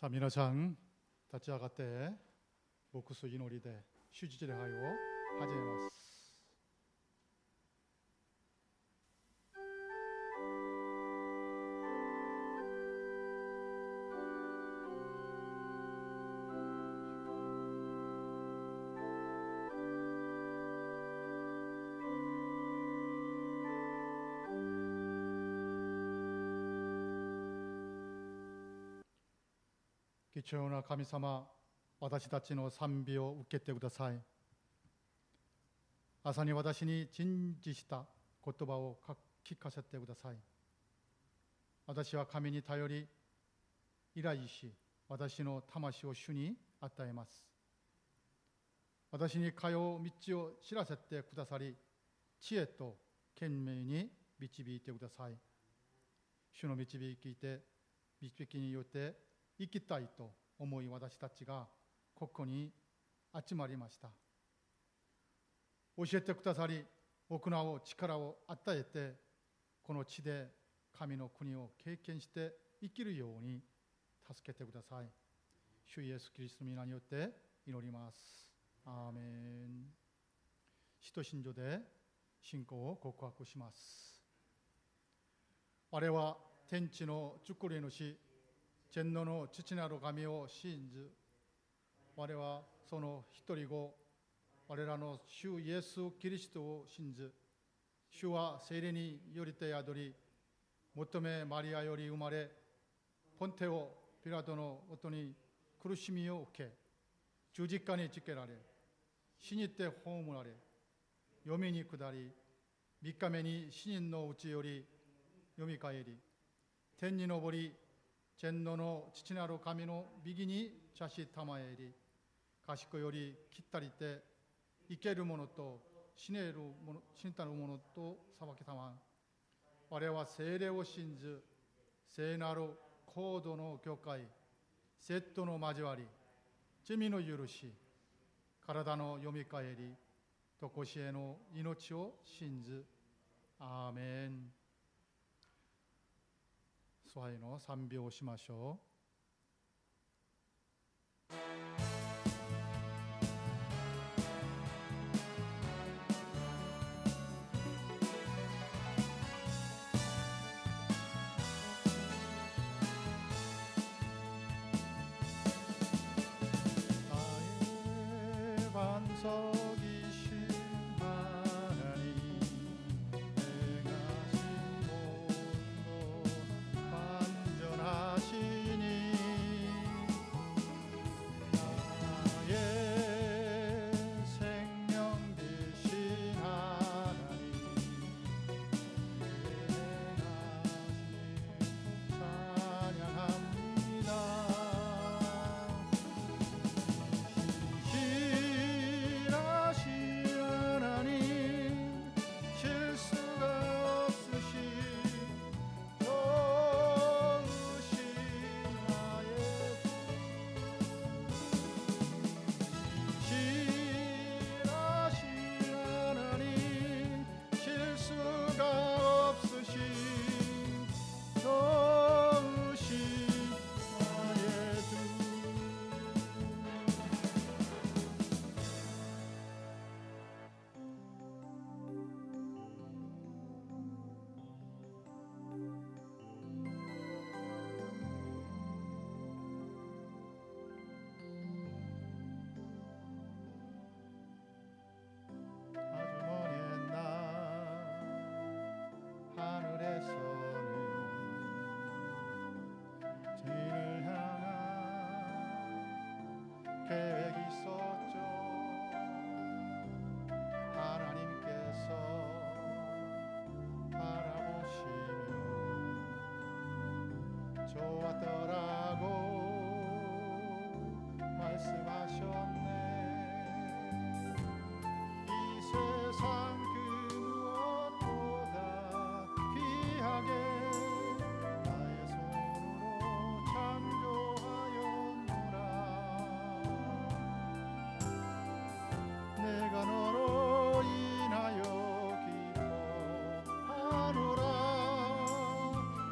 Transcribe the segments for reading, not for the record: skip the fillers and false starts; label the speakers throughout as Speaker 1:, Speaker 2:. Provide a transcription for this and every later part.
Speaker 1: さあ皆さん立ち上がって牧師祈りで主日礼拝を始めます。貴重な神様、私たちの賛美を受けてください。朝に私に陳示した言葉を聞かせてください。私は神に頼り、依頼し、私の魂を主に与えます。私に通う道を知らせてくださり、知恵と賢明に導いてください。主の導きによって生きたいと思い、私たちがここに集まりました。教えてくださり、行う力を与えて、この地で神の国を経験して生きるように助けてください。主イエス・キリストの皆によって祈ります。アーメン。使徒信条で信仰を告白します。我は天地の作り主、天皇の父なる神を信ず。我はその一人子、我らの主イエス・キリストを信ず。主は聖霊によりて宿り、求めマリアより生まれ、ポンテオ・ピラトの音に苦しみを受け、十字架につけられ、死にて葬られ、読みに下り、三日目に死人のうちよりよみ返り、天に昇り、天皇の父なる神の右に茶したまえり、賢よりきったりて、生ける者と死ねたる者と裁きたまん。我は聖霊を信ず、聖なる高度の教会、セットの交わり、罪の許し、体のよみ返り、とこしえの命を信ず。アーメン。崇拝の賛美をしましょう。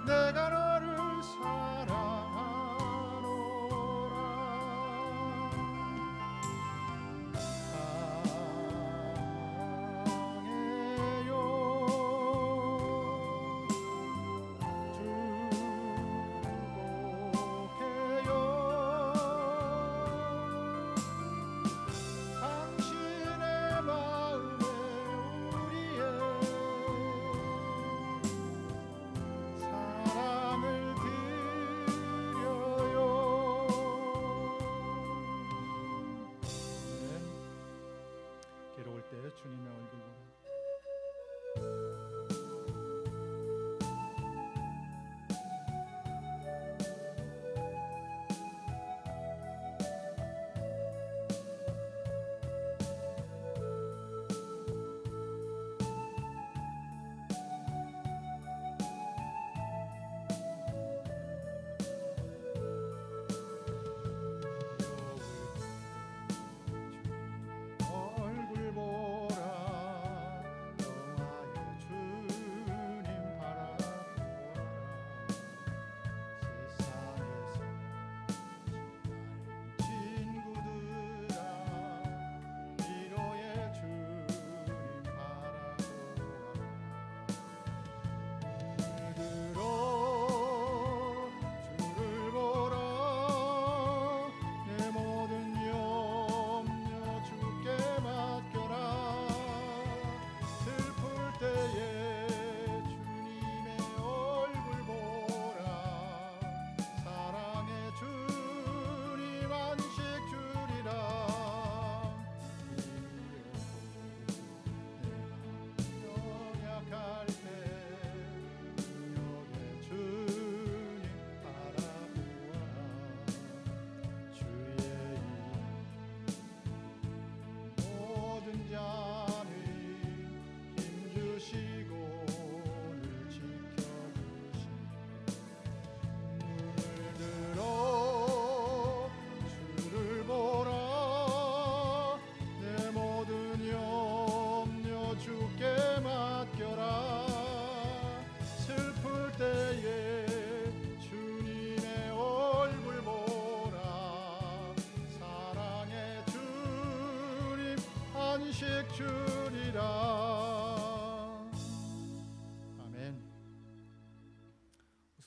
Speaker 2: 내가 너를 사랑하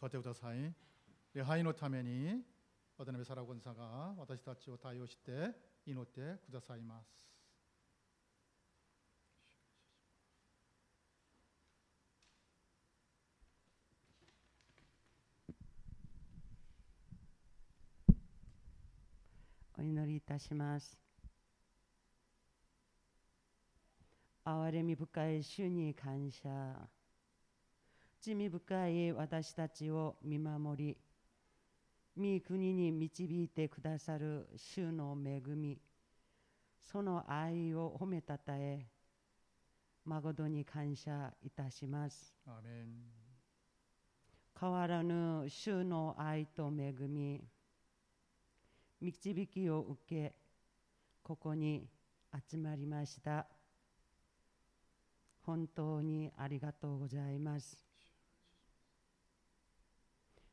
Speaker 1: 座ってください。礼拝のために渡辺サラゴンさが私たちを対応して祈ってくださいます。
Speaker 2: お祈りいたします。憐れみ深い主に感謝。罪深い私たちを見守り、御国に導いてくださる主の恵み、その愛を褒めたたえ、誠に感謝いたします。
Speaker 1: アーメン。
Speaker 2: 変わらぬ主の愛と恵み、導きを受け、ここに集まりました。本当にありがとうございます。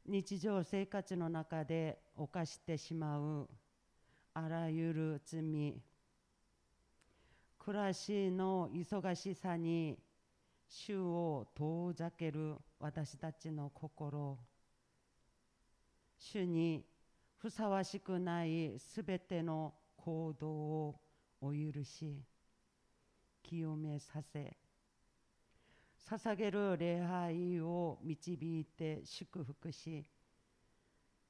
Speaker 2: 日常生活の中で犯してしまうあらゆる罪、暮らしの忙しさに主を遠ざける私たちの心、主にふさわしくないすべての行動をお許し、清めさせ、捧げる礼拝を導いて祝福し、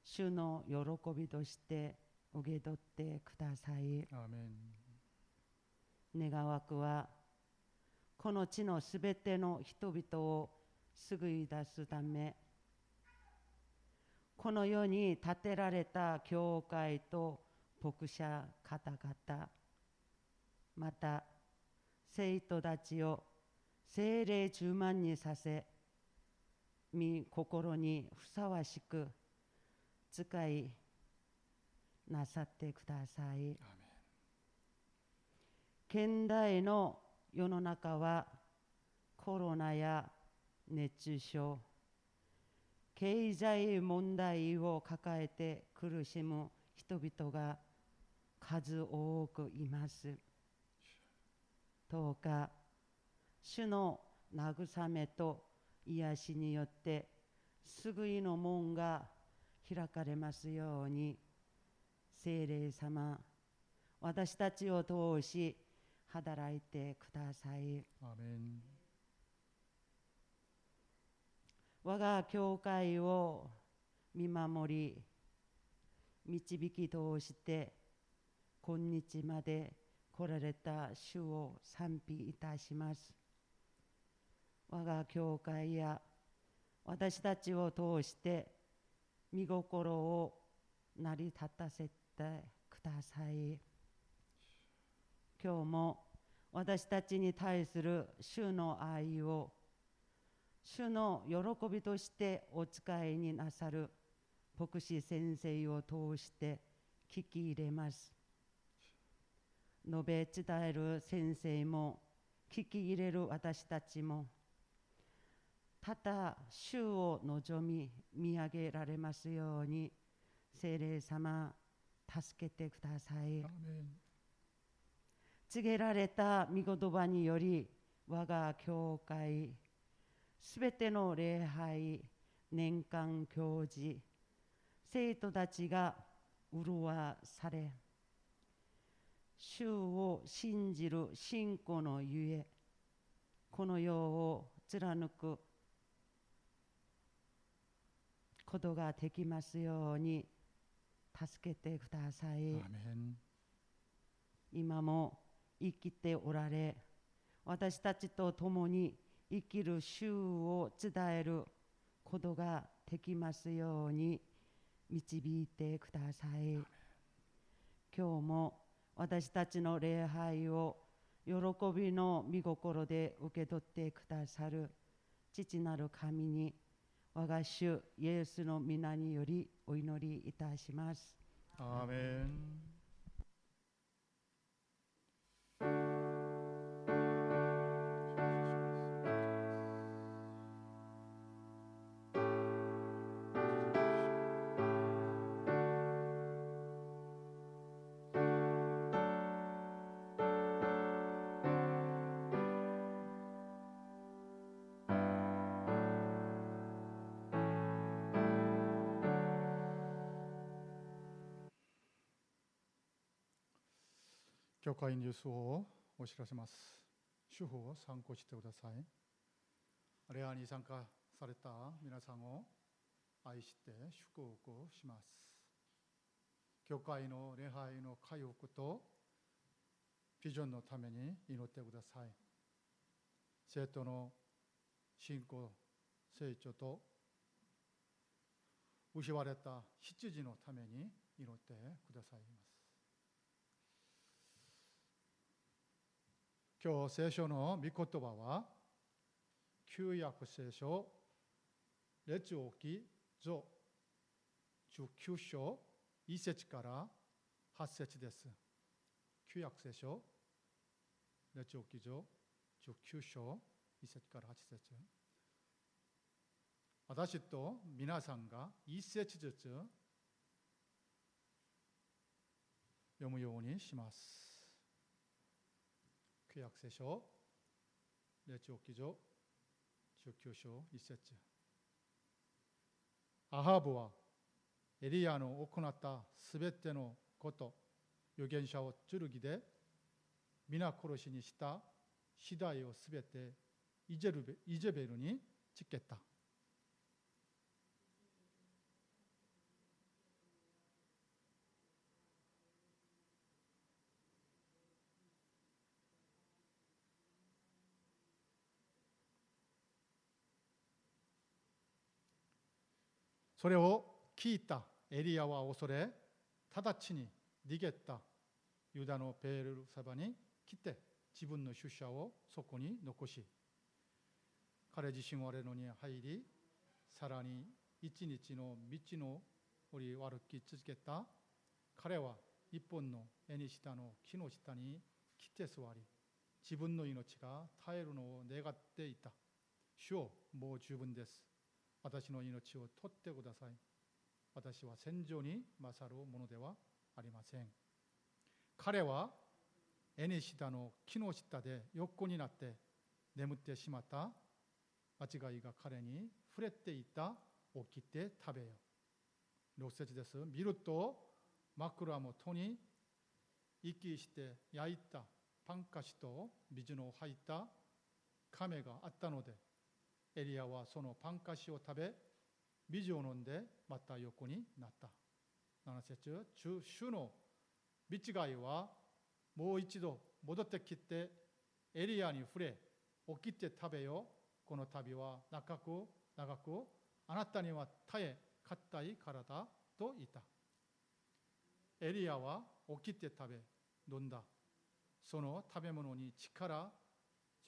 Speaker 2: 主の喜びとして受け取ってください。
Speaker 1: アーメ
Speaker 2: ン。願わくは、この地のすべての人々を救い出すため、この世に建てられた教会と牧者方々、また生徒たちを聖霊充満にさせ、御心にふさわしく使いなさってください。
Speaker 1: ン。アーメン。
Speaker 2: 現代の世の中はコロナや熱中症、経済問題を抱えて苦しむ人々が数多くいます。どうか主の慰めと癒しによって救いの門が開かれますように、聖霊様、私たちを通し働いてください。
Speaker 1: アーメン。
Speaker 2: 我が教会を見守り、導き通して今日まで来られた主を賛美いたします。我が教会や私たちを通して御心を成り立たせてください。今日も私たちに対する主の愛を主の喜びとしてお使いになさる牧師先生を通して聞き入れます。述べ伝える先生も聞き入れる私たちも、ただ主を望み見上げられますように、聖霊様助けてください。
Speaker 1: アーメン。
Speaker 2: 告げられた御言葉により、我が教会すべての礼拝、年間行事、生徒たちが潤わされ、主を信じる信仰のゆえ、この世を貫くことができますように助けてください。
Speaker 1: アーメン。
Speaker 2: 今も生きておられ、私たちと共に生きる主を伝えることができますように導いてください。今日も私たちの礼拝を喜びの御心で受け取ってくださる父なる神に、我が主イエスの皆によりお祈りいたします。
Speaker 1: アーメン。教会ニュースをお知らせます。主婦を参考してください。礼拝に参加された皆さんを愛して祝福します。教会の礼拝の回復とビジョンのために祈ってください。生徒の信仰、成長と失われた羊のために祈ってくださいます。今日聖書の御言葉は旧約聖書列王記序19章1節から8節です。旧約聖書列王記序19章1節から8節。私と皆さんが1節ずつ読むようにします。旧約聖書列王記序19章1節。アハブはエリアの行ったすべてのこと、預言者を剣で皆殺しにした次第をすべてイジェベルにつけた。それを聞いたエリアは恐れ、直ちに逃げたユダのペールサバに来て、自分の出社をそこに残し、彼自身はレノに入り、さらに一日の道の折歩き続けた。彼は一本の縁下の木の下に来て座り、自分の命が絶えるのを願っていた。主よ、もう十分です。私の命を取ってください。私は戦場に勝るものではありません。彼は縁下の木の下で横になって眠ってしまった。間違いが彼に触れていた。起きて食べよ。6節です。見ると枕元に息して焼いたパン菓子と水の入った亀があったので、エリアはそのパン菓子を食べ、水を飲んでまた横になった。7節。主の見違いはもう一度戻ってきて、エリアに触れ、起きて食べよ。この旅は長くあなたには耐え難いからだと言った。エリアは起きて食べ、飲んだ。その食べ物に力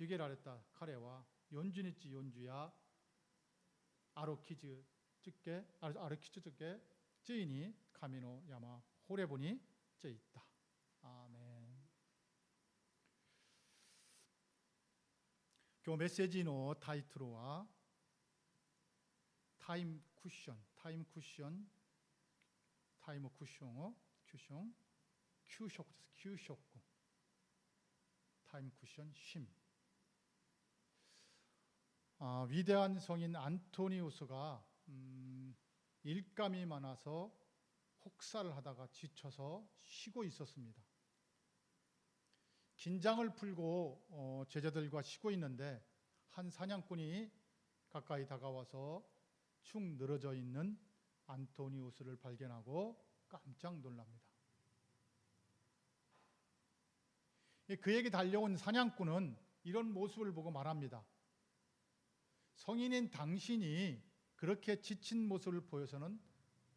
Speaker 1: づけられた彼は40日40夜歩き続け、ついに神の山ホレブに着いた。アーメン。今日メッセージのタイトルはタイムクッションを給食です。給食。タイムクッション심。위대한 성인 안토니우스가 일감이 많아서 혹사를 하다가 지쳐서 쉬고 있었습니다. 긴장을 풀고 제자들과 쉬고 있는데 한 사냥꾼이 가까이 다가와서 축 늘어져 있는 안토니우스를 발견하고 깜짝 놀랍니다. 그에게 달려온 사냥꾼은 이런 모습을 보고 말합니다. 성인인 당신이 그렇게 지친 모습을 보여서는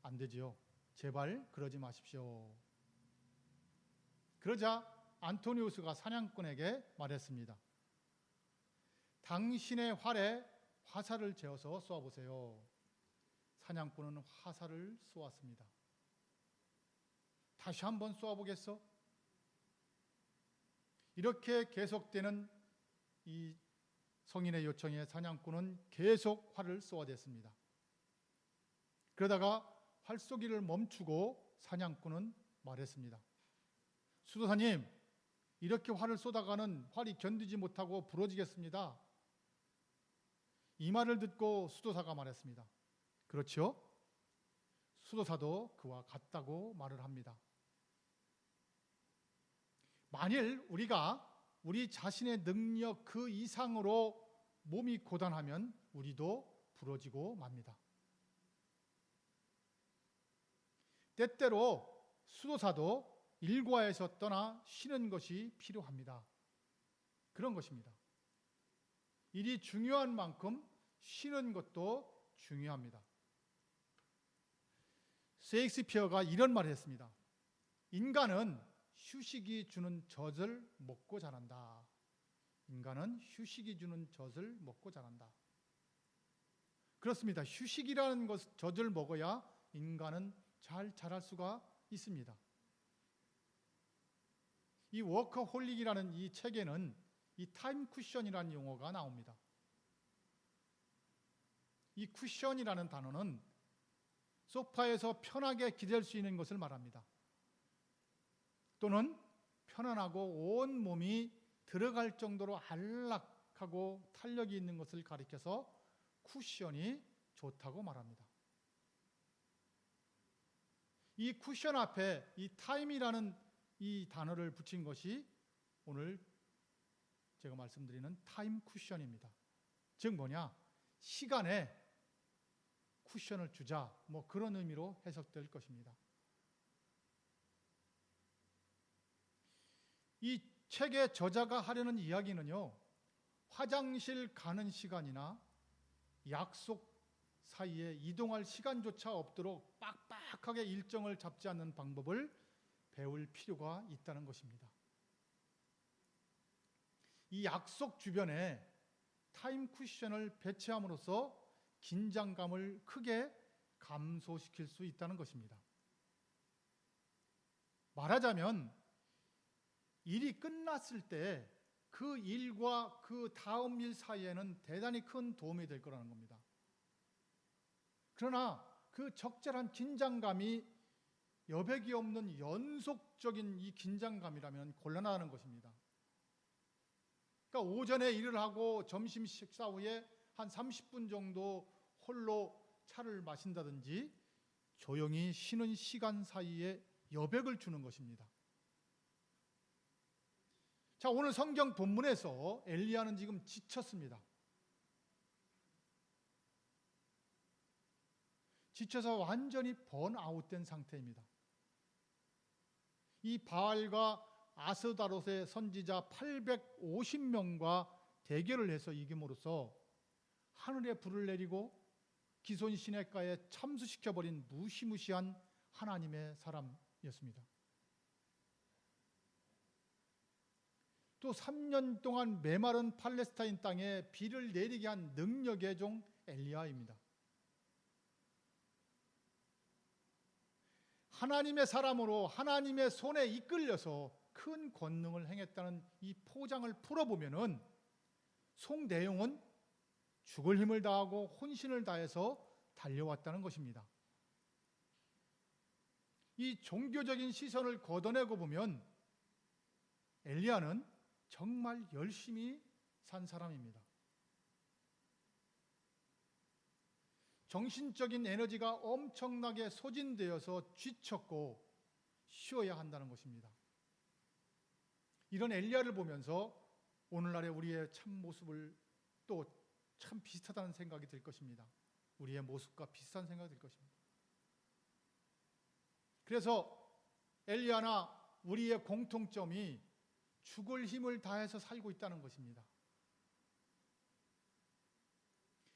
Speaker 1: 안 되지요. 제발 그러지 마십시오. 그러자 안토니우스가 사냥꾼에게 말했습니다. 당신의 활에 화살을 재어서 쏘아보세요. 사냥꾼은 화살을 쏘았습니다. 다시 한번 쏘아보겠어? 이렇게 계속되는 이 성인의 요청에 사냥꾼은 계속 활을 쏘아댔습니다. 그러다가 활쏘기를 멈추고 사냥꾼은 말했습니다. 수도사님, 이렇게 활을 쏘다가는 활이 견디지 못하고 부러지겠습니다. 이 말을 듣고 수도사가 말했습니다. 그렇죠? 수도사도 그와 같다고 말을 합니다. 만일 우리가 우리 자신의 능력 그 이상으로 몸이 고단하면 우리도 부러지고 맙니다. 때때로 수도사도 일과에서 떠나 쉬는 것이 필요합니다. 그런 것입니다. 일이 중요한 만큼 쉬는 것도 중요합니다. 셰익스피어가 이런 말을 했습니다. 인간은 휴식이 주는 젖을 먹고 자란다. 인간은 휴식이 주는 젖을 먹고 자란다. 그렇습니다. 휴식이라는 젖을 먹어야 인간은 잘 자랄 수가 있습니다. 이 워커홀릭이라는 이 책에는 이 타임 쿠션이라는 용어가 나옵니다. 이 쿠션이라는 단어는 소파에서 편하게 기댈 수 있는 것을 말합니다. 또는 편안하고 온 몸이 들어갈 정도로 안락하고 탄력이 있는 것을 가리켜서 쿠션이 좋다고 말합니다. 이 쿠션 앞에 이 타임이라는 이 단어를 붙인 것이 오늘 제가 말씀드리는 타임 쿠션입니다. 즉 뭐냐? 시간에 쿠션을 주자, 뭐 그런 의미로 해석될 것입니다. 이 책의 저자가 하려는 이야기는요, 화장실 가는 시간이나 약속 사이에 이동할 시간조차 없도록 빡빡하게 일정을 잡지 않는 방법을 배울 필요가 있다는 것입니다. 이 약속 주변에 타임 쿠션을 배치함으로써 긴장감을 크게 감소시킬 수 있다는 것입니다. 말하자면 일이 끝났을 때 그 일과 그 다음 일 사이에는 대단히 큰 도움이 될 거라는 겁니다. 그러나 그 적절한 긴장감이 여백이 없는 연속적인 이 긴장감이라면 곤란하다는 것입니다. 그러니까 오전에 일을 하고 점심 식사 후에 한 30분 정도 홀로 차를 마신다든지 조용히 쉬는 시간 사이에 여백을 주는 것입니다. 자, 오늘 성경 본문에서 엘리야는 지금 지쳤습니다. 지쳐서 완전히 번아웃된 상태입니다. 이 바알과 아스다롯의 선지자 850명과 대결을 해서 이김으로써 하늘에 불을 내리고 기손 시냇가에 참수시켜버린 무시무시한 하나님의 사람이었습니다. 또 3년 동안 메마른 팔레스타인 땅에 비를 내리게 한 능력의 종 엘리야입니다. 하나님의 사람으로 하나님의 손에 이끌려서 큰 권능을 행했다는 이 포장을 풀어보면은 속 내용은 죽을 힘을 다하고 혼신을 다해서 달려왔다는 것입니다. 이 종교적인 시선을 걷어내고 보면 엘리야는 정말 열심히 산 사람입니다. 정신적인 에너지가 엄청나게 소진되어서 지쳤고 쉬어야 한다는 것입니다. 이런 엘리야를 보면서 오늘날의 우리의 참 모습을 또 참 비슷하다는 생각이 들 것입니다. 우리의 모습과 비슷한 생각이 들 것입니다. 그래서 엘리야나 우리의 공통점이 죽을 힘을 다해서 살고 있다는 것입니다.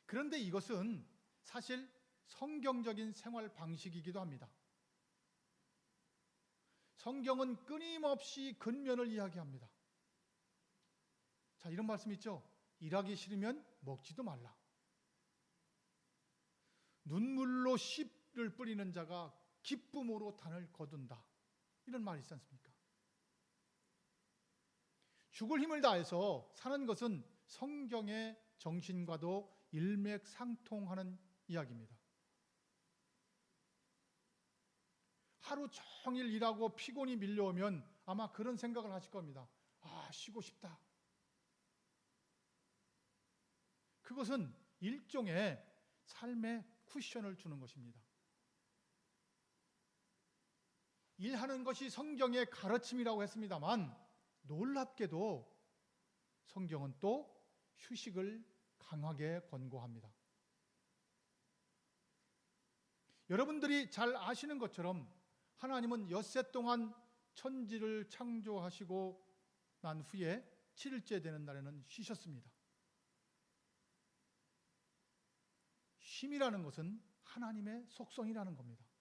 Speaker 1: 그런데 이것은 사실 성경적인 생활 방식이기도 합니다. 성경은 끊임없이 근면을 이야기합니다. 자, 이런 말씀 있죠? 일하기 싫으면 먹지도 말라. 눈물로 씨를 뿌리는 자가 기쁨으로 단을 거둔다. 이런 말이 있지 않습니까? 죽을 힘을 다해서 사는 것은 성경의 정신과도 일맥상통하는 이야기입니다. 하루 종일 일하고 피곤이 밀려오면 아마 그런 생각을 하실 겁니다. 아, 쉬고 싶다. 그것은 일종의 삶의 쿠션을 주는 것입니다. 일하는 것이 성경의 가르침이라고 했습니다만 놀랍게도 성경은 또 휴식을 강하게 권고합니다. 여러분들이 잘 아시는 것처럼 하나님은 엿새 동안 천지를 창조하시고 난 후에 7일째 되는 날에는 쉬셨습니다. 쉼이라는 것은 하나님의 속성이라는 겁니다.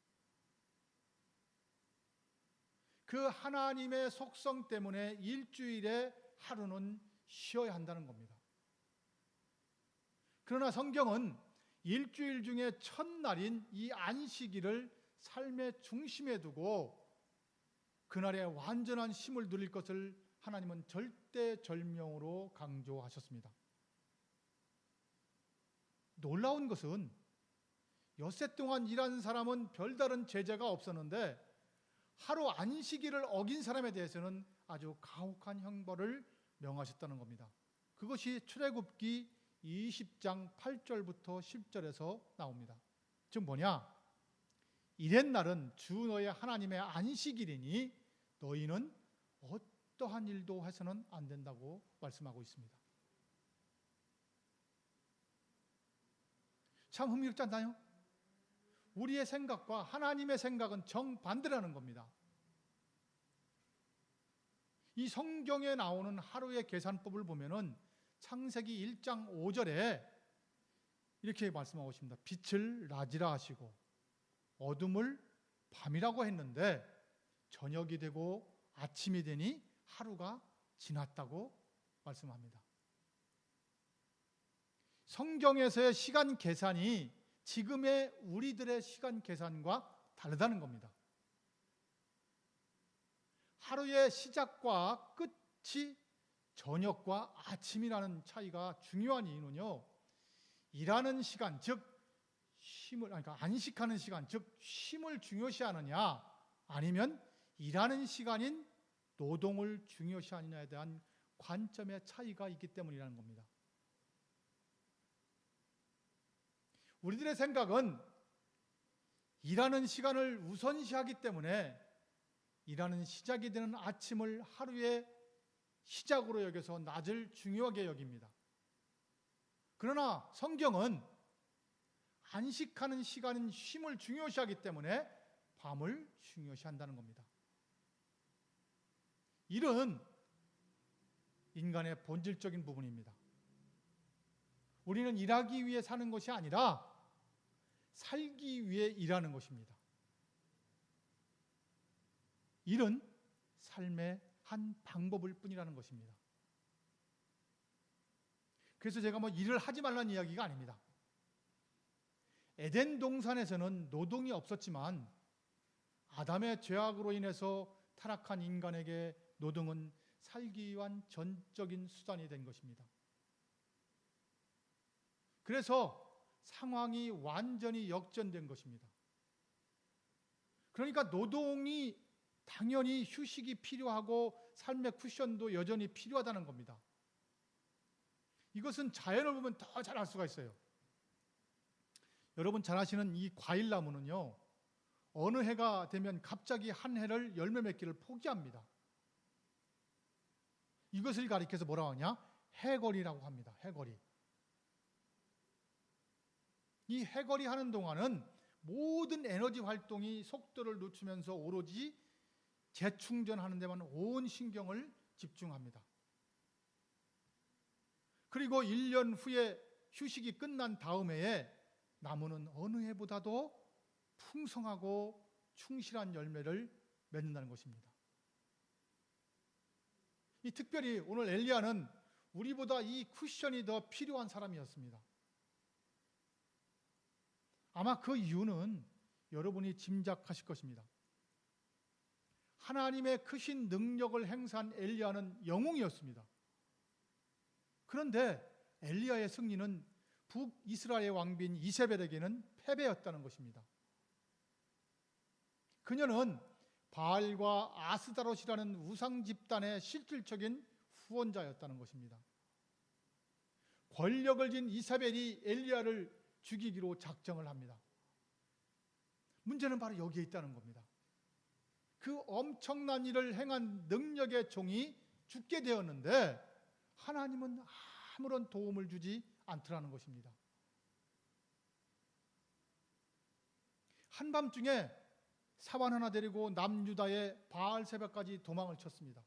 Speaker 1: 그 하나님의 속성 때문에 일주일에 하루는 쉬어야 한다는 겁니다. 그러나 성경은 일주일 중에 첫날인 이 안식일을 삶의 중심에 두고 그날에 완전한 쉼을 누릴 것을 하나님은 절대절명으로 강조하셨습니다. 놀라운 것은 엿새 동안 일한 사람은 별다른 제재가 없었는데 하루 안식일을 어긴 사람에 대해서는 아주 가혹한 형벌을 명하셨다는 겁니다. 그것이 출애굽기 20장 8절부터 10절에서 나옵니다. 즉 뭐냐? 이튿날은 주 너의 하나님의 안식일이니 너희는 어떠한 일도 해서는 안 된다고 말씀하고 있습니다. 참 흥미롭지 않나요? 우리의 생각과 하나님의 생각은 정반대라는 겁니다. 이 성경에 나오는 하루의 계산법을 보면은 창세기 1장 5절에 이렇게 말씀하고 있습니다. 빛을 낮이라 하시고 어둠을 밤이라고 했는데 저녁이 되고 아침이 되니 하루가 지났다고 말씀합니다. 성경에서의 시간 계산이 지금의 우리들의 시간 계산과 다르다는 겁니다. 하루의 시작과 끝이 저녁과 아침이라는 차이가 중요한 이유는요, 일하는 시간, 즉 그러니까 안식하는 시간, 즉 쉼을 중요시하느냐, 아니면 일하는 시간인 노동을 중요시하느냐에 대한 관점의 차이가 있기 때문이라는 겁니다. 우리들의 생각은 일하는 시간을 우선시하기 때문에 일하는 시작이 되는 아침을 하루의 시작으로 여겨서 낮을 중요하게 여깁니다. 그러나 성경은 안식하는 시간인 쉼을 중요시하기 때문에 밤을 중요시한다는 겁니다. 일은 인간의 본질적인 부분입니다. 우리는 일하기 위해 사는 것이 아니라 살기 위해 일하는 것입니다. 일은 삶의 한 방법일 뿐이라는 것입니다. 그래서 제가 일을 하지 말라는 이야기가 아닙니다. 에덴 동산에서는 노동이 없었지만 아담의 죄악으로 인해서 타락한 인간에게 노동은 살기 위한 전적인 수단이 된 것입니다. 그래서 상황이 완전히 역전된 것입니다. 그러니까 노동이 당연히 휴식이 필요하고 삶의 쿠션도 여전히 필요하다는 겁니다. 이것은 자연을 보면 더 잘 알 수가 있어요. 여러분 잘 아시는 이 과일나무는요, 어느 해가 되면 갑자기 한 해를 열매 맺기를 포기합니다. 이것을 가리켜서 뭐라고 하냐? 해거리라고 합니다. 해거리. 이 해거리 하는 동안은 모든 에너지 활동이 속도를 늦추면서 오로지 재충전하는 데만 온 신경을 집중합니다. 그리고 1년 후에 휴식이 끝난 다음 해에 나무는 어느 해보다도 풍성하고 충실한 열매를 맺는다는 것입니다. 이 특별히 오늘 엘리야는 우리보다 이 쿠션이 더 필요한 사람이었습니다. 아마 그 이유는 여러분이 짐작하실 것입니다. 하나님의 크신 능력을 행사한 엘리야는 영웅이었습니다. 그런데 엘리야의 승리는 북이스라엘 왕비인 이세벨에게는 패배였다는 것입니다. 그녀는 바알과 아스다롯이라는 우상 집단의 실질적인 후원자였다는 것입니다. 권력을 쥔 이세벨이 엘리야를 죽이기로 작정을 합니다. 문제는 바로 여기에 있다는 겁니다. 그 엄청난 일을 행한 능력의 종이 죽게 되었는데 하나님은 아무런 도움을 주지 않더라는 것입니다. 한밤중에 사환 하나 데리고 남유다의 바알세바까지 도망을 쳤습니다.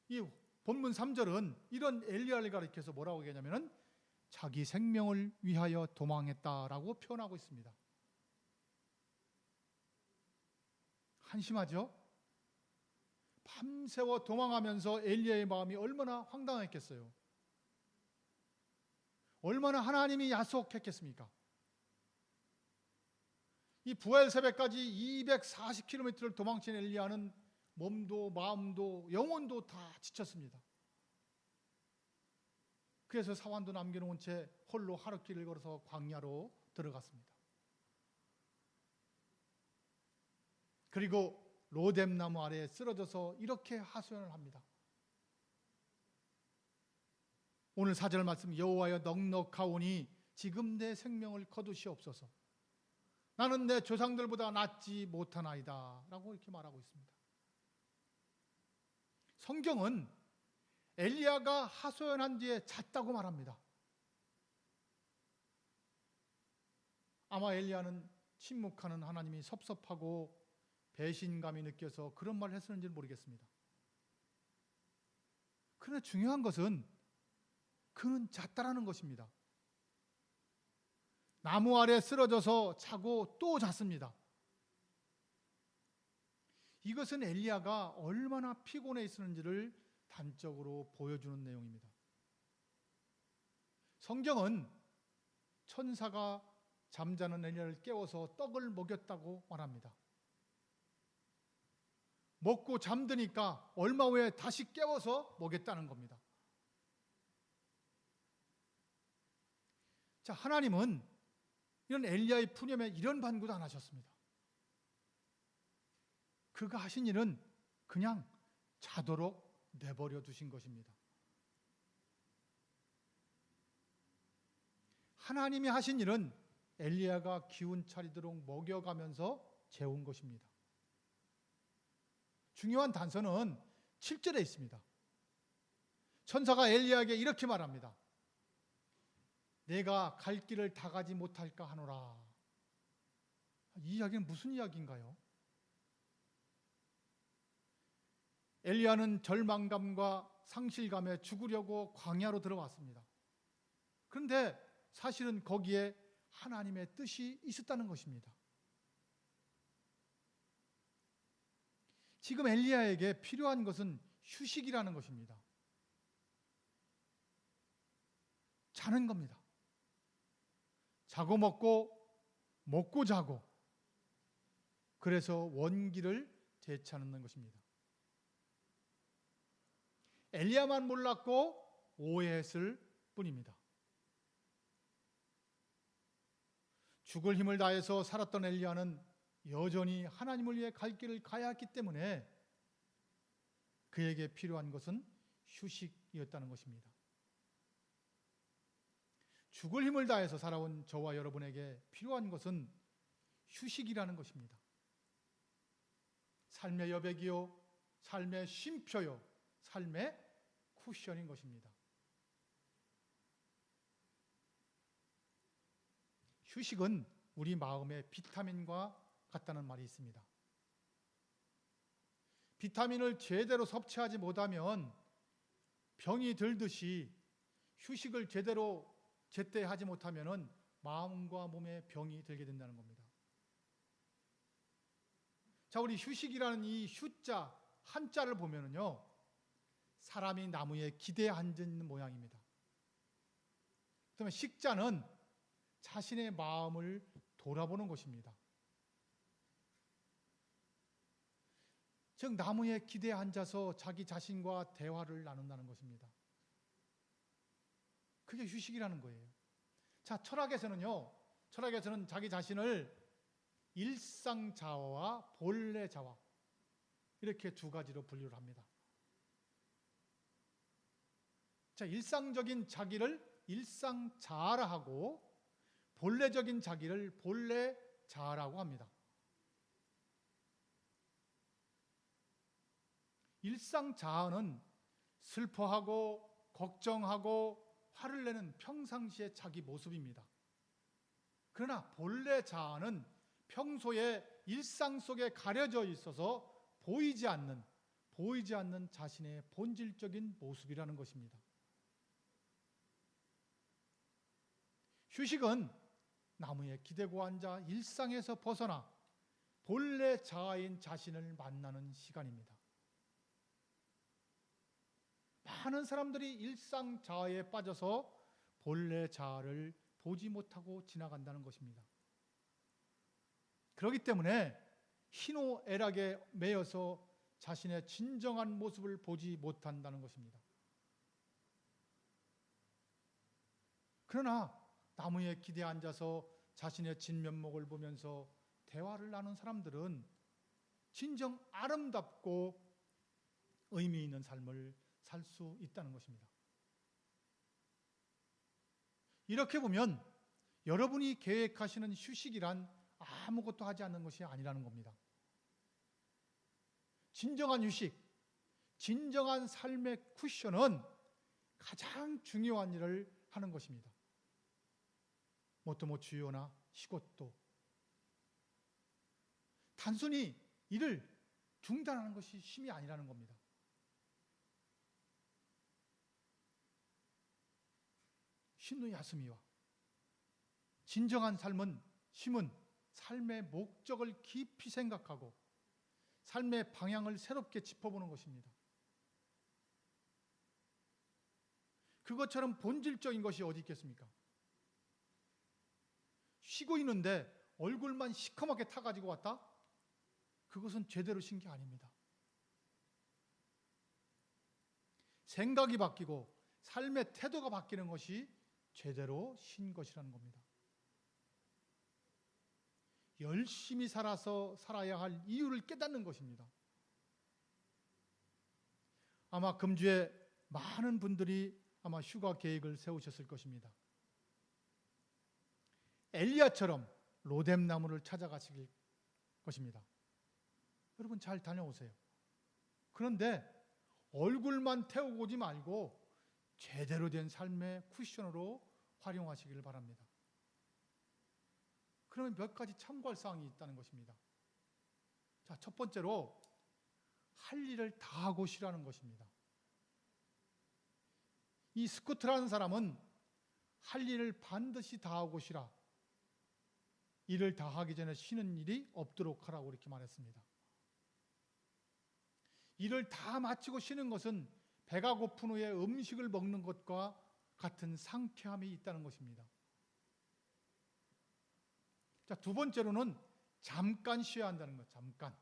Speaker 1: 이 본문 3절은 이런 엘리야를 가리켜서 뭐라고 얘기하냐면은 자기 생명을 위하여 도망했다라고 표현하고 있습니다. 한심하죠? 밤새워 도망하면서 엘리야의 마음이 얼마나 황당했겠어요. 얼마나 하나님이 야속했겠습니까? 이 부활 새벽까지 240km를 도망친 엘리야는 몸도 마음도 영혼도 다 지쳤습니다. 그래서 사환도 남겨놓은 채 홀로 하룻길을 걸어서 광야로 들어갔습니다. 그리고 로뎀나무 아래에 쓰러져서 이렇게 하소연을 합니다. 오늘 4절 말씀, 여호와여 넉넉하오니 지금 내 생명을 거두시옵소서. 나는 내 조상들보다 낫지 못하나이다 라고 이렇게 말하고 있습니다. 성경은 엘리야가 하소연한 뒤에 잤다고 말합니다. 아마 엘리야는 침묵하는 하나님이 섭섭하고 배신감이 느껴서 그런 말을 했었는지는 모르겠습니다. 그러나 중요한 것은 그는 잤다라는 것입니다. 나무 아래 쓰러져서 자고 또 잤습니다. 이것은 엘리야가 얼마나 피곤해 있었는지를 단적으로 보여주는 내용입니다. 성경은 천사가 잠자는 엘리야를 깨워서 떡을 먹였다고 말합니다. 먹고 잠드니까 얼마 후에 다시 깨워서 먹였다는 겁니다. 자, 하나님은 이런 엘리야의 푸념에 이런 반구도 안 하셨습니다. 그가 하신 일은 그냥 자도록 내버려 두신 것입니다. 하나님이 하신 일은 엘리야가 기운 차리도록 먹여가면서 재운 것입니다. 중요한 단서는 7절에 있습니다. 천사가 엘리야에게 이렇게 말합니다. 내가 갈 길을 다 가지 못할까 하노라. 이 이야기는 무슨 이야기인가요? 엘리야는 절망감과 상실감에 죽으려고 광야로 들어왔습니다. 그런데 사실은 거기에 하나님의 뜻이 있었다는 것입니다. 지금 엘리야에게 필요한 것은 휴식이라는 것입니다. 자는 겁니다. 자고 먹고 자고, 그래서 원기를 되찾는 것입니다. 엘리야만 몰랐고 오해했을 뿐입니다. 죽을 힘을 다해서 살았던 엘리야는 여전히 하나님을 위해 갈 길을 가야 했기 때문에 그에게 필요한 것은 휴식이었다는 것입니다. 죽을 힘을 다해서 살아온 저와 여러분에게 필요한 것은 휴식이라는 것입니다. 삶의 여백이요, 삶의 쉼표요, 삶의 쿠션인 것입니다. 휴식은 우리 마음의 비타민과 같다는 말이 있습니다. 비타민을 제대로 섭취하지 못하면 병이 들듯이 휴식을 제때 하지 못하면 마음과 몸에 병이 들게 된다는 겁니다. 자, 우리 휴식이라는 이 휴자 한자를 보면은요, 사람이 나무에 기대에 앉아 있는 모양입니다. 그러면 식자는 자신의 마음을 돌아보는 것입니다. 즉 나무에 기대에 앉아서 자기 자신과 대화를 나눈다는 것입니다. 그게 휴식이라는 거예요. 자, 철학에서는 자기 자신을 일상자아와 본래자아 이렇게 두 가지로 분류를 합니다. 자, 일상적인 자기를 일상자아라 하고 본래적인 자기를 본래자아라고 합니다. 일상 자아는 슬퍼하고 걱정하고 화를 내는 평상시의 자기 모습입니다. 그러나 본래 자아는 평소에 일상 속에 가려져 있어서 보이지 않는 자신의 본질적인 모습이라는 것입니다. 휴식은 나무에 기대고 앉아 일상에서 벗어나 본래 자아인 자신을 만나는 시간입니다. 많은 사람들이 일상 자아에 빠져서 본래 자아를 보지 못하고 지나간다는 것입니다. 그렇기 때문에 희노애락에 매여서 자신의 진정한 모습을 보지 못한다는 것입니다. 그러나 나무에 기대 앉아서 자신의 진면목을 보면서 대화를 나눈 사람들은 진정 아름답고 의미 있는 삶을 살 수 있다는 것입니다. 이렇게 보면 여러분이 계획하시는 휴식이란 아무것도 하지 않는 것이 아니라는 겁니다. 진정한 휴식, 진정한 삶의 쿠션은 가장 중요한 일을 하는 것입니다. 모토모 주요나 시고또 단순히 일을 중단하는 것이 쉼이 아니라는 겁니다. 쉼의 야스미와 진정한 쉼은 삶의 목적을 깊이 생각하고 삶의 방향을 새롭게 짚어보는 것입니다. 그것처럼 본질적인 것이 어디 있겠습니까? 쉬고 있는데 얼굴만 시커멓게 타가지고 왔다? 그것은 제대로 쉰 게 아닙니다. 생각이 바뀌고 삶의 태도가 바뀌는 것이 제대로 쉰 것이라는 겁니다. 열심히 살아야 할 이유를 깨닫는 것입니다. 아마 금주에 많은 분들이 아마 휴가 계획을 세우셨을 것입니다. 엘리야처럼 로뎀 나무를 찾아가실 것입니다. 여러분 잘 다녀오세요. 그런데 얼굴만 태우고 오지 말고 제대로 된 삶의 쿠션으로 활용하시길 바랍니다. 그러면 몇 가지 참고할 사항이 있다는 것입니다. 자, 첫 번째로 할 일을 다 하고 쉬라는 것입니다. 이 스코트라는 사람은 할 일을 반드시 다 하고 쉬라. 일을 다 하기 전에 쉬는 일이 없도록 하라고 이렇게 말했습니다. 일을 다 마치고 쉬는 것은 배가 고픈 후에 음식을 먹는 것과 같은 상쾌함이 있다는 것입니다. 자, 두 번째로는 잠깐 쉬어야 한다는 것, 잠깐.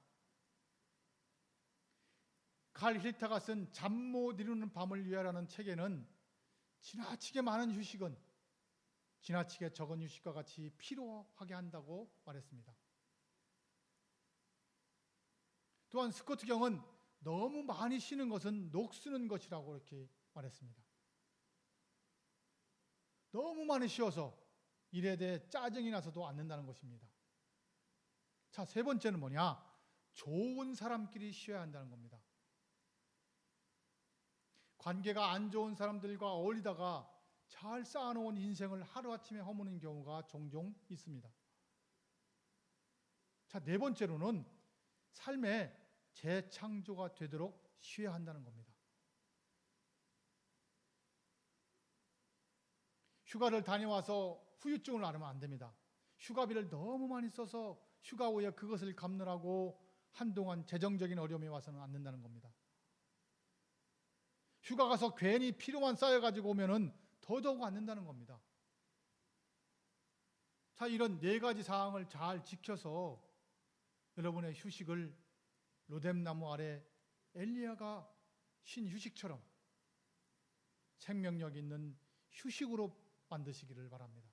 Speaker 1: 칼 힐타가 쓴 잠 못 이루는 밤을 위하라는 책에는 지나치게 많은 휴식은 지나치게 적은 휴식과 같이 피로하게 한다고 말했습니다. 또한 스코트 경은 너무 많이 쉬는 것은 녹쓰는 것이라고 이렇게 말했습니다. 너무 많이 쉬어서 일에 대해 짜증이 나서도 않는다는 것입니다. 자, 세 번째는 뭐냐? 좋은 사람끼리 쉬어야 한다는 겁니다. 관계가 안 좋은 사람들과 어울리다가 잘 쌓아놓은 인생을 하루아침에 허무는 경우가 종종 있습니다. 자, 네 번째로는 삶의 재창조가 되도록 쉬어야 한다는 겁니다. 휴가를 다녀와서 후유증을 앓으면 안 됩니다. 휴가비를 너무 많이 써서 휴가 후에 그것을 갚느라고 한동안 재정적인 어려움이 와서는 안 된다는 겁니다. 휴가 가서 괜히 피로만 쌓여가지고 오면은 더더욱 안 된다는 겁니다. 자, 이런 네 가지 사항을 잘 지켜서 여러분의 휴식을 로뎀 나무 아래 엘리야가 쉰 휴식처럼 생명력 있는 휴식으로 만드시기를 바랍니다.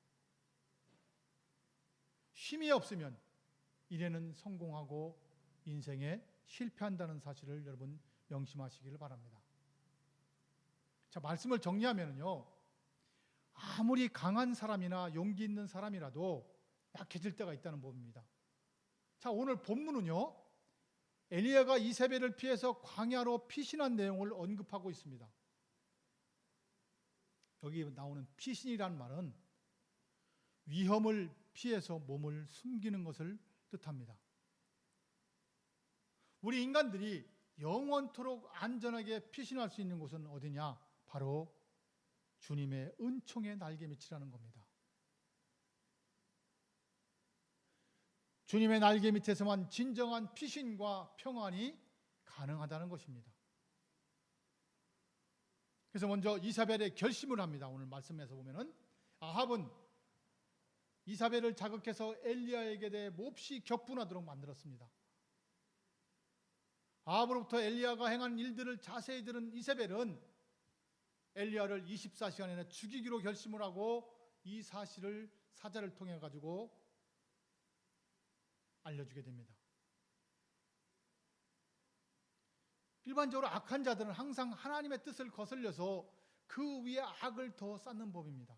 Speaker 1: 쉼이 없으면 일에는 성공하고 인생에 실패한다는 사실을 여러분 명심하시기를 바랍니다. 자, 말씀을 정리하면요, 아무리 강한 사람이나 용기 있는 사람이라도 약해질 때가 있다는 법입니다. 자, 오늘 본문은요, 엘리야가 이세벨을 피해서 광야로 피신한 내용을 언급하고 있습니다. 여기 나오는 피신이란 말은 위험을 피해서 몸을 숨기는 것을 뜻합니다. 우리 인간들이 영원토록 안전하게 피신할 수 있는 곳은 어디냐? 바로 주님의 은총의 날개 밑이라는 겁니다. 주님의 날개 밑에서만 진정한 피신과 평안이 가능하다는 것입니다. 그래서 먼저 이사벨의 결심을 합니다. 오늘 말씀에서 보면은 아합은 이사벨을 자극해서 엘리야에게 대해 몹시 격분하도록 만들었습니다. 아합으로부터 엘리야가 행한 일들을 자세히 들은 이세벨은 엘리야를 24시간 안에 죽이기로 결심을 하고 이 사실을 사자를 통해 가지고 알려주게 됩니다. 일반적으로 악한 자들은 항상 하나님의 뜻을 거슬려서 그 위에 악을 더 쌓는 법입니다.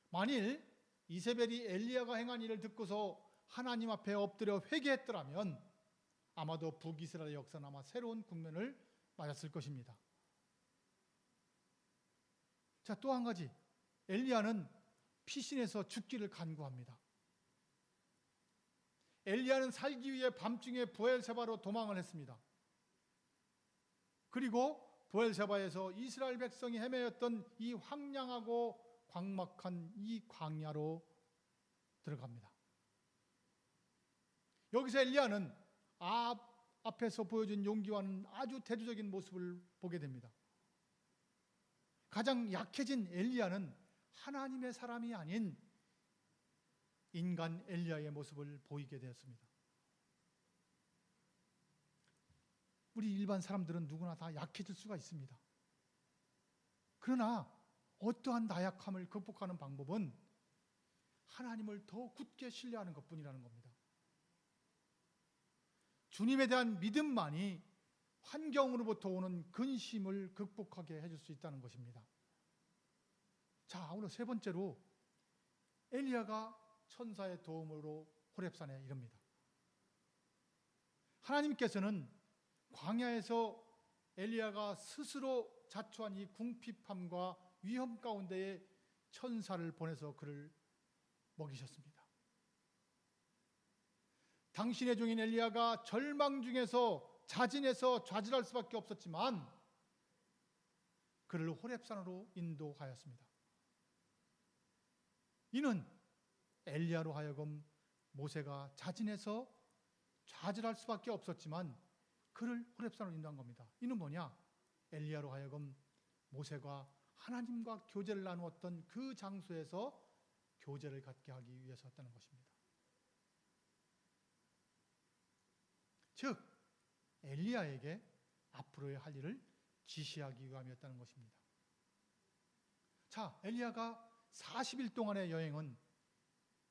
Speaker 1: 만일 이세벨이 엘리야가 행한 일을 듣고서 하나님 앞에 엎드려 회개했더라면 아마도 북이스라엘 역사는 아마 새로운 국면을 맞았을 것입니다. 자, 또 한 가지, 엘리야는 피신해서 죽기를 간구합니다. 엘리야는 살기 위해 밤중에 브엘세바로 도망을 했습니다. 그리고 브엘세바에서 이스라엘 백성이 헤매였던 이 황량하고 광막한 이 광야로 들어갑니다. 여기서 엘리야는 앞에서 보여준 용기와는 아주 대조적인 모습을 보게 됩니다. 가장 약해진 엘리야는 하나님의 사람이 아닌 인간 엘리야의 모습을 보이게 되었습니다. 우리 일반 사람들은 누구나 다 약해질 수가 있습니다. 그러나 어떠한 나약함을 극복하는 방법은 하나님을 더 굳게 신뢰하는 것뿐이라는 겁니다. 주님에 대한 믿음만이 환경으로부터 오는 근심을 극복하게 해줄 수 있다는 것입니다. 자, 오늘 세 번째로 엘리야가 천사의 도움으로 호렙산에 이릅니다. 하나님께서는 광야에서 엘리야가 스스로 자초한 이 궁핍함과 위험 가운데에 천사를 보내서 그를 먹이셨습니다. 당신의 종인 엘리야가 절망 중에서 자진해서 좌절할 수밖에 없었지만 그를 호렙산으로 인도하였습니다. 이는 엘리야로 하여금 모세가 자진해서 좌절할 수밖에 없었지만 그를 호렙산으로 인도한 겁니다. 이는 뭐냐? 엘리야로 하여금 모세가 하나님과 교제를 나누었던 그 장소에서 교제를 갖게 하기 위해서였다는 것입니다. 즉 엘리야에게 앞으로의 할 일을 지시하기 위함이었다는 것입니다. 자, 엘리야가 40일 동안의 여행은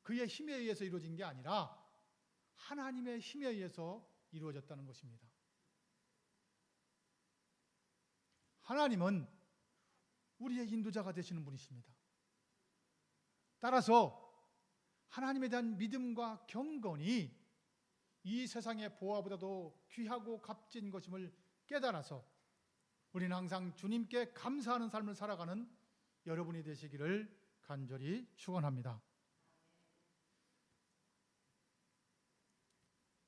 Speaker 1: 그의 힘에 의해서 이루어진 게 아니라 하나님의 힘에 의해서 이루어졌다는 것입니다. 하나님은 우리의 인도자가 되시는 분이십니다. 따라서 하나님에 대한 믿음과 경건이 이 세상의 보화보다도 귀하고 값진 것임을 깨달아서 우리는 항상 주님께 감사하는 삶을 살아가는 여러분이 되시기를 간절히 축원합니다.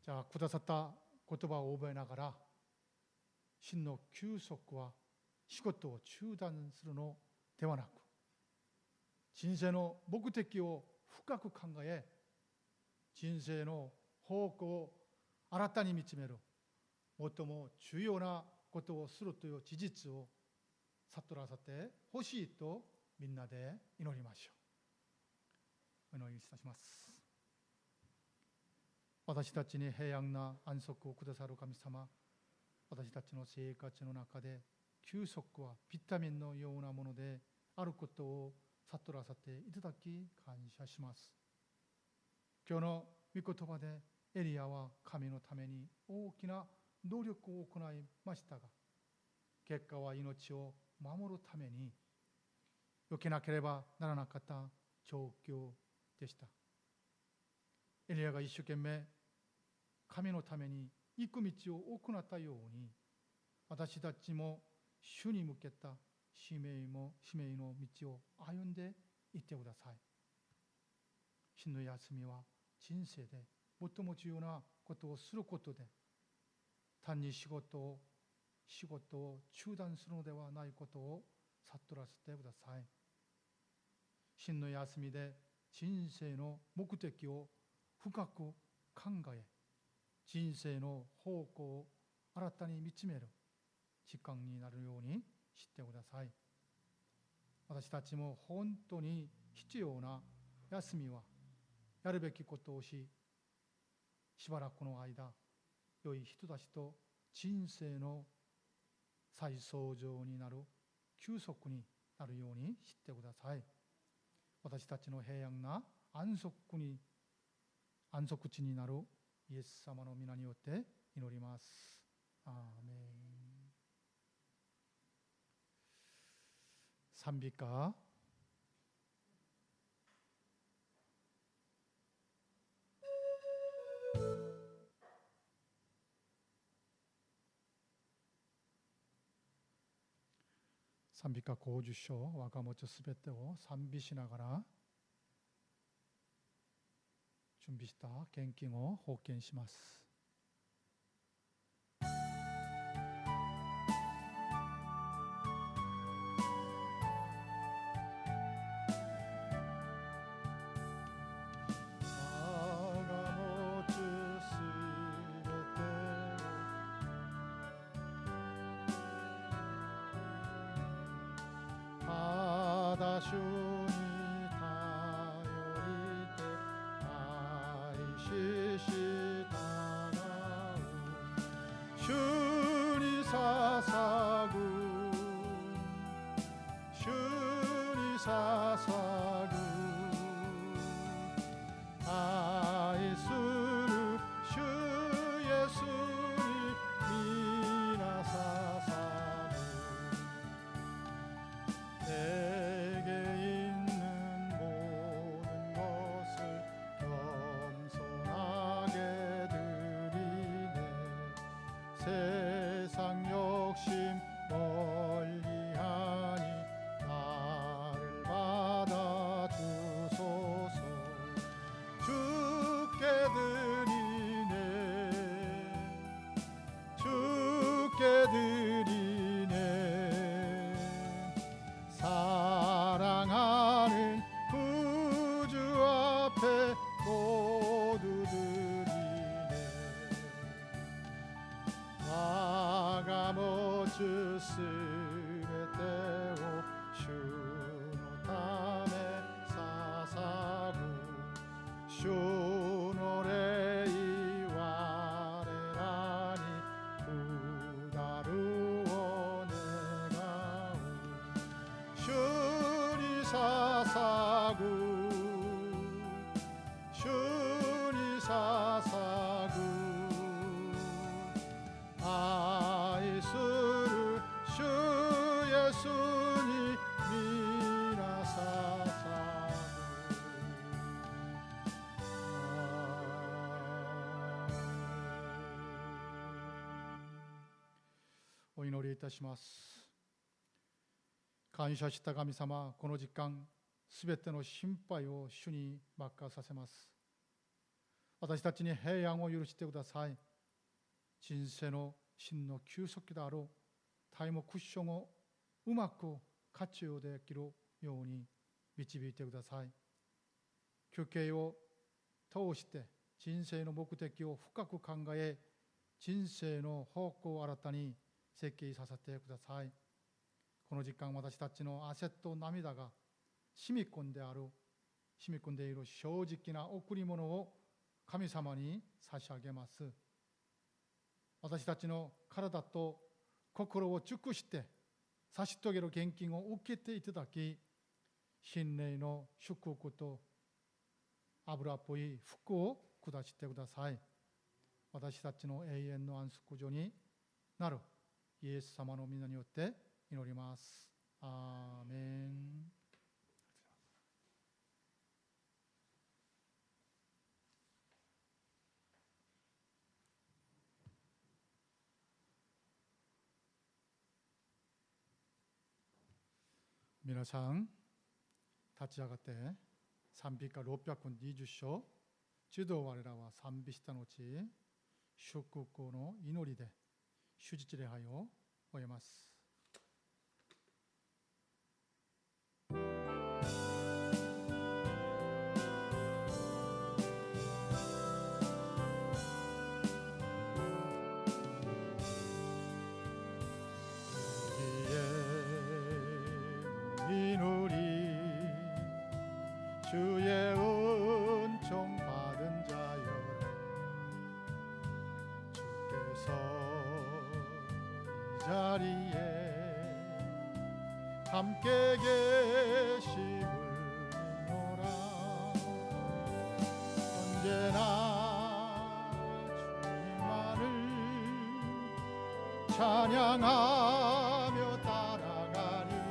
Speaker 1: 자, 구다사타 고토바 오버에 나가라 신노 규속과 시고토 추단스르노 대화나쿠 진세노 목구테끼오 후카쿠 칸가에 진세노 호흡고 알았다니 미치메로 모토모 주요나 고토 스루토요 지지츠오 사토라사테 호시또 민나데 이노리마시오. 오늘 시다시마스. 私たちに平安な安息をくださる神様、私たちの生活の中で休息はビタミンのようなものであることを悟らせていただき感謝します。今日の御言葉でエリアは神のために大きな努力を行いましたが、結果は命を守るために避けなければならなかった状況でした。エリアが一生懸命神のために行く道を多くなったように、私たちも主に向けた使命の道を歩んでいってください。真の休みは人生で最も重要なことをすることで、単に仕事を中断するのではないことを悟らせてください。真の休みで人生の目的を深く考え、人生の方向を新たに見つめる時間になるようにしてください。私たちも本当に必要な休みは、やるべきことをし、しばらくの間、良い人たちと人生の再創造になる休息になるようにしてください。私たちの平安な安息地になるイエス様の皆によって祈ります。アーメン。賛美歌賛美歌50章、我が持ちすべてを賛美しながら準備した献金を奉献します。主に頼りて愛し従う、主に捧ぐ、主に捧ぐ、愛する主イエスに皆捧ぐ。사랑하는 구주 앞에 모두 드리네. 나가 모주 스베테오 주노 타메 사사구 주노레이 와레라니 부다루오 네가우 주니 사사구 주니 사사구 아이스르 주 예수니 미나 사사구.お祈りいたします。感謝した神様、この時間すべての心配を主に任させます。私たちに平安を許してください。人生の真の休息であるタイムクッションをうまく活用できるように導いてください。休憩を通して人生の目的を深く考え、人生の方向を新たに設計させてください。この時間、私たちの汗と涙が染み込んでいる正直な贈り物を神様に差し上げます。私たちの体と心を尽くして成し遂げる献金を受けていただき、心霊の祝福と油っぽい福を下してください。私たちの永遠の安息所になるイエス様の皆によって祈ります。アーメン。皆さん立ち上がって賛美歌620章主導我らは賛美した後祝福の祈りで主日礼拝を終えます。주의 은총 받은 자여라 주께서 이 자리에 함께 계심을 믿노라 언제나 주님만을 찬양하며 따라가리니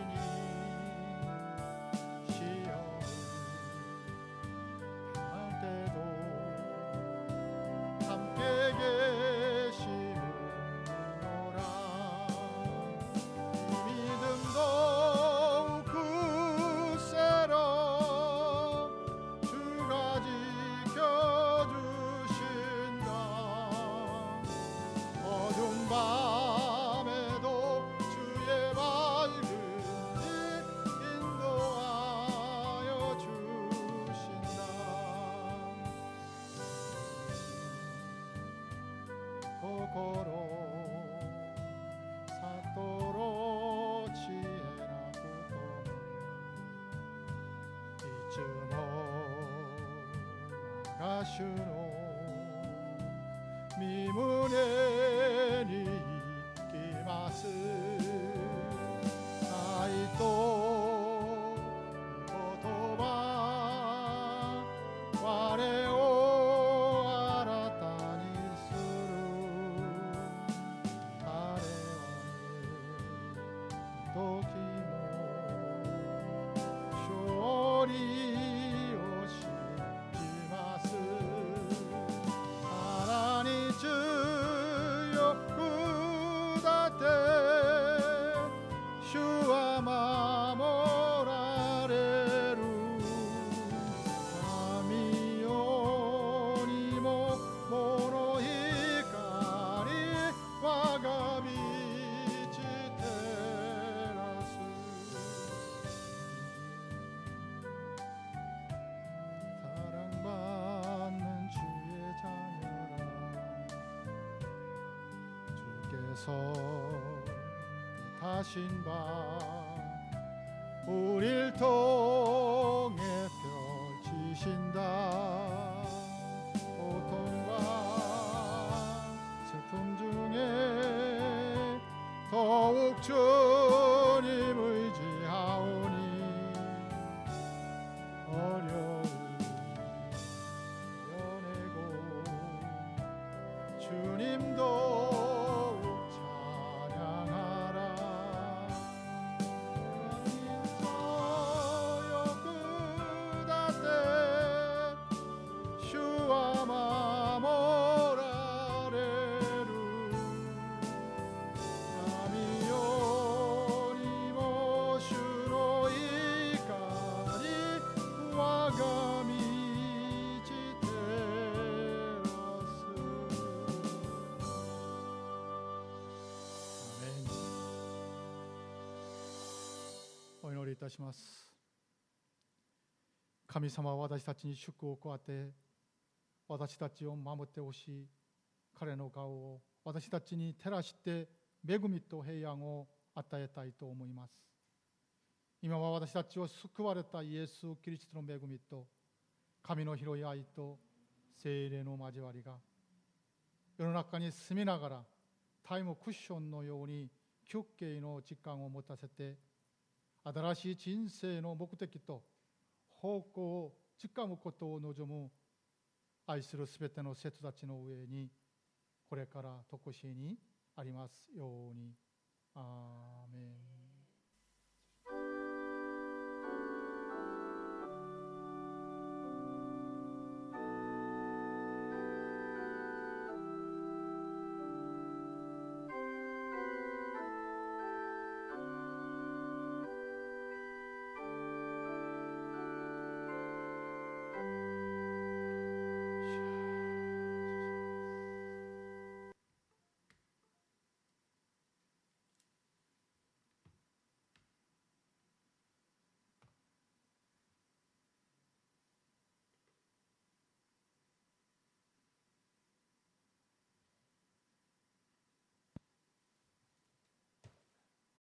Speaker 1: 主の御胸に行きます愛と御言葉我を新たにする彼は時の勝利하신 바 우릴 통해 펼치신다 고통과 슬픔 중에 더욱 주님 의지하오니 어려움 이겨내고 주님도いたします。神様は私たちに祝福を加えて私たちを守ってほしい彼の顔を私たちに照らして恵みと平安を与えたいと思います。今は私たちを救われたイエス・キリストの恵みと神の広い愛と聖霊の交わりが世の中に住みながらタイムクッションのように休憩の時間を持たせて新しい人生の目的と方向をつかむことを望む愛するすべての生徒たちの上にこれからとこしえにありますように。アーメン。